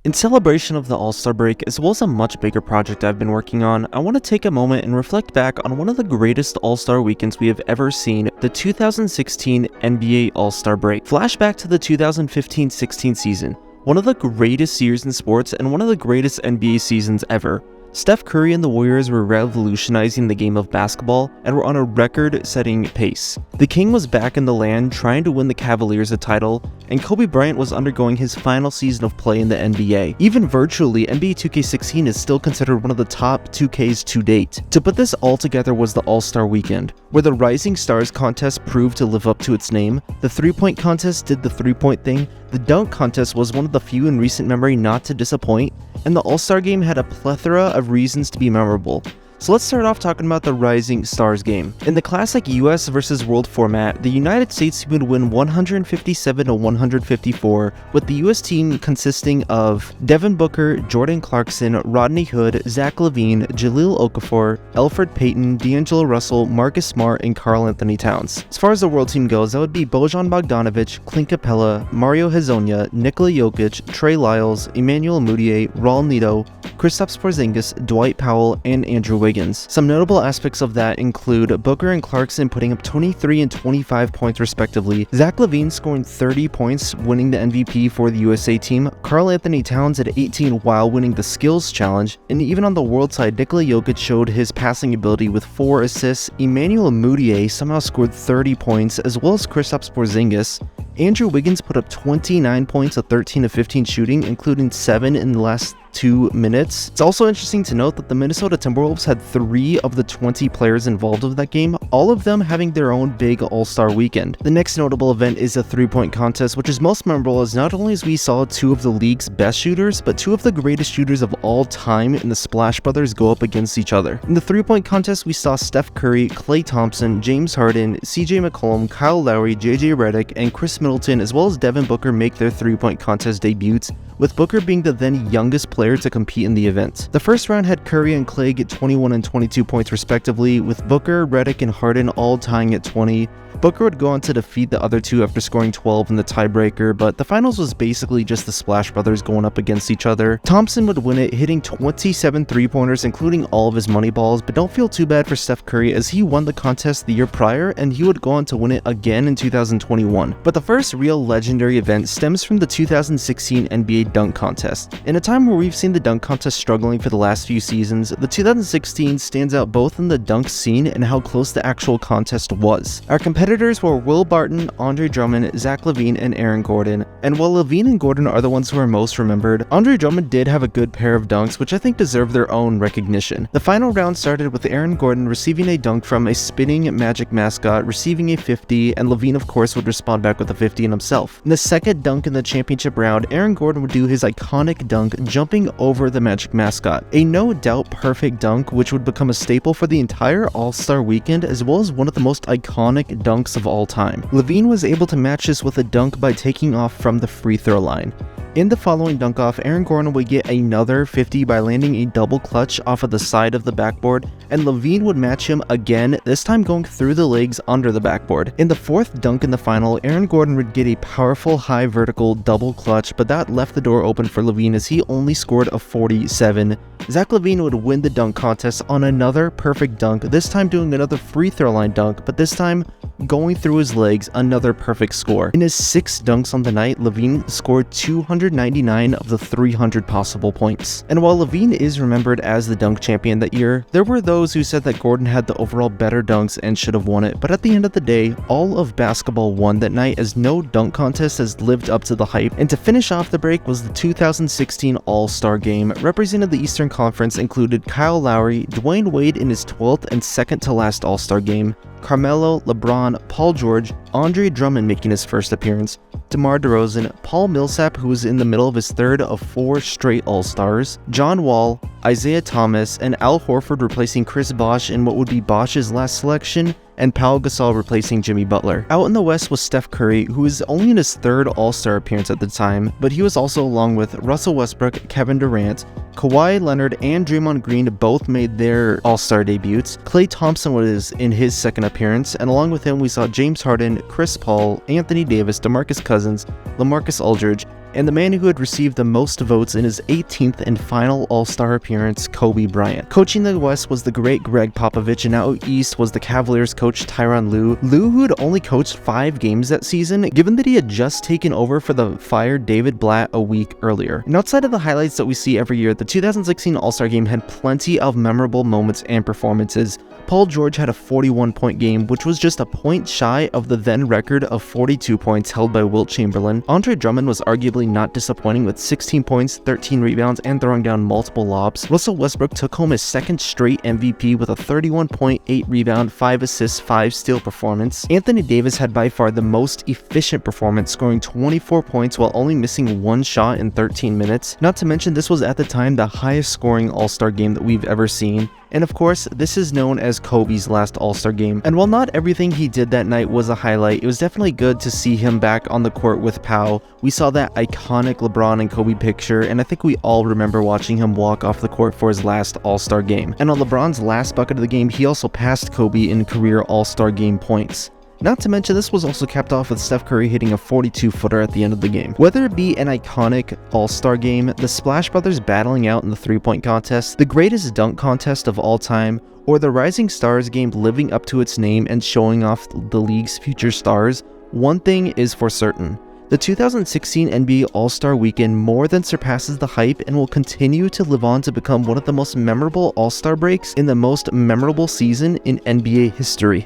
In celebration of the All-Star break, as well as a much bigger project I've been working on, I want to take a moment and reflect back on one of the greatest All-Star weekends we have ever seen, the 2016 NBA All-Star break. Flashback to the 2015-16 season, one of the greatest years in sports and one of the greatest NBA seasons ever. Steph Curry and the Warriors were revolutionizing the game of basketball and were on a record-setting pace. The King was back in the land trying to win the Cavaliers a title, and Kobe Bryant was undergoing his final season of play in the NBA. Even virtually, NBA 2K16 is still considered one of the top 2Ks to date. To put this all together was the All-Star Weekend, where the Rising Stars contest proved to live up to its name, the 3-point contest did the 3-point thing, the dunk contest was one of the few in recent memory not to disappoint, and the All-Star game had a plethora of reasons to be memorable. So let's start off talking about the Rising Stars game. In the classic US versus World format, the United States would win 157-154, with the US team consisting of Devin Booker, Jordan Clarkson, Rodney Hood, Zach LaVine, Jahlil Okafor, Elfrid Payton, D'Angelo Russell, Marcus Smart, and Karl Anthony Towns. As far as the world team goes, that would be Bojan Bogdanovic, Clint Capella, Mario Hezonja, Nikola Jokic, Trey Lyles, Emmanuel Mudiay, Raul Neto, Kristaps Porzingis, Dwight Powell, and Andrew Wiggins. Some notable aspects of that include Booker and Clarkson putting up 23 and 25 points respectively, Zach LaVine scoring 30 points, winning the MVP for the USA team, Karl Anthony Towns at 18 while winning the skills challenge, and even on the world side, Nikola Jokic showed his passing ability with 4 assists, Emmanuel Mudiay somehow scored 30 points, as well as Kristaps Porzingis. Andrew Wiggins put up 29 points at 13 of 15 shooting, including 7 in the last 2 minutes. It's also interesting to note that the Minnesota Timberwolves had 3 of the 20 players involved with that game, all of them having their own big All-Star weekend. The next notable event is a 3-point contest, which is most memorable as not only as we saw 2 of the league's best shooters, but 2 of the greatest shooters of all time in the Splash Brothers go up against each other. In the 3-point contest, we saw Steph Curry, Klay Thompson, James Harden, CJ McCollum, Kyle Lowry, JJ Redick, and Chris Middleton, as well as Devin Booker make their 3-point contest debuts, with Booker being the then youngest player to compete in the event. The first round had Curry and Klay get 21 and 22 points respectively, with Booker, Redick, and Harden all tying at 20. Booker would go on to defeat the other 2 after scoring 12 in the tiebreaker, but the finals was basically just the Splash Brothers going up against each other. Thompson would win it, hitting 27 3-pointers, including all of his money balls, but don't feel too bad for Steph Curry as he won the contest the year prior, and he would go on to win it again in 2021. But the first real legendary event stems from the 2016 NBA Dunk Contest. In a time where we've seen the dunk contest struggling for the last few seasons, the 2016 stands out both in the dunk scene and how close the actual contest was. Our competitors were Will Barton, Andre Drummond, Zach LaVine, and Aaron Gordon. And while LaVine and Gordon are the ones who are most remembered, Andre Drummond did have a good pair of dunks, which I think deserve their own recognition. The final round started with Aaron Gordon receiving a dunk from a spinning Magic mascot, receiving a 50, and LaVine of course would respond back with a 50 in himself. In the second dunk in the championship round, Aaron Gordon would do his iconic dunk jumping over the Magic mascot. A no doubt perfect dunk which would become a staple for the entire All-Star weekend, as well as one of the most iconic dunks of all time. LaVine was able to match this with a dunk by taking off from the free throw line. In the following dunk-off, Aaron Gordon would get another 50 by landing a double clutch off of the side of the backboard, and LaVine would match him again, this time going through the legs under the backboard. In the fourth dunk in the final, Aaron Gordon would get a powerful high vertical double clutch, but that left the door open for LaVine as he only scored a 47. Zach LaVine would win the dunk contest on another perfect dunk, this time doing another free throw line dunk, but this time going through his legs, another perfect score. In his 6 dunks on the night, LaVine scored 299 of the 300 possible points. And while LaVine is remembered as the dunk champion that year, there were those who said that Gordon had the overall better dunks and should have won it, but at the end of the day, all of basketball won that night as no dunk contest has lived up to the hype. And to finish off the break was the 2016 All-Star Game. Representing the Eastern Conference included Kyle Lowry, Dwayne Wade in his 12th and second to last All-Star game, Carmelo, LeBron, Paul George, Andre Drummond making his first appearance, DeMar DeRozan, Paul Millsap who was in the middle of his 3rd of 4 straight All-Stars, John Wall, Isaiah Thomas, and Al Horford replacing Chris Bosh in what would be Bosh's last selection, and Pau Gasol replacing Jimmy Butler. Out in the West was Steph Curry, who was only in his 3rd All-Star appearance at the time, but he was also along with Russell Westbrook, Kevin Durant, Kawhi Leonard, and Draymond Green both made their All-Star debuts. Klay Thompson was in his 2nd appearance, and along with him we saw James Harden, Chris Paul, Anthony Davis, DeMarcus Cousins, LaMarcus Aldridge, and the man who had received the most votes in his 18th and final All-Star appearance, Kobe Bryant. Coaching the West was the great Greg Popovich, and out East was the Cavaliers coach Tyronn Lue. Lue, who had only coached 5 games that season, given that he had just taken over for the fired David Blatt a week earlier. And outside of the highlights that we see every year, the 2016 All-Star Game had plenty of memorable moments and performances. Paul George had a 41-point game, which was just a point shy of the then record of 42 points held by Wilt Chamberlain. Andre Drummond was arguably not disappointing with 16 points, 13 rebounds, and throwing down multiple lobs. Russell Westbrook took home his second straight MVP with a 31-point, 8 rebound, 5 assists, 5 steal performance. Anthony Davis had by far the most efficient performance, scoring 24 points while only missing 1 shot in 13 minutes. Not to mention, this was at the time the highest scoring All-Star game that we've ever seen. And of course, this is known as Kobe's last All-Star game. And while not everything he did that night was a highlight, it was definitely good to see him back on the court with Pau. We saw that iconic LeBron and Kobe picture, and I think we all remember watching him walk off the court for his last All-Star game. And on LeBron's last bucket of the game, he also passed Kobe in career All-Star game points. Not to mention, this was also capped off with Steph Curry hitting a 42-footer at the end of the game. Whether it be an iconic All-Star game, the Splash Brothers battling out in the 3-point contest, the greatest dunk contest of all time, or the Rising Stars game living up to its name and showing off the league's future stars, one thing is for certain. The 2016 NBA All-Star Weekend more than surpasses the hype and will continue to live on to become one of the most memorable All-Star breaks in the most memorable season in NBA history.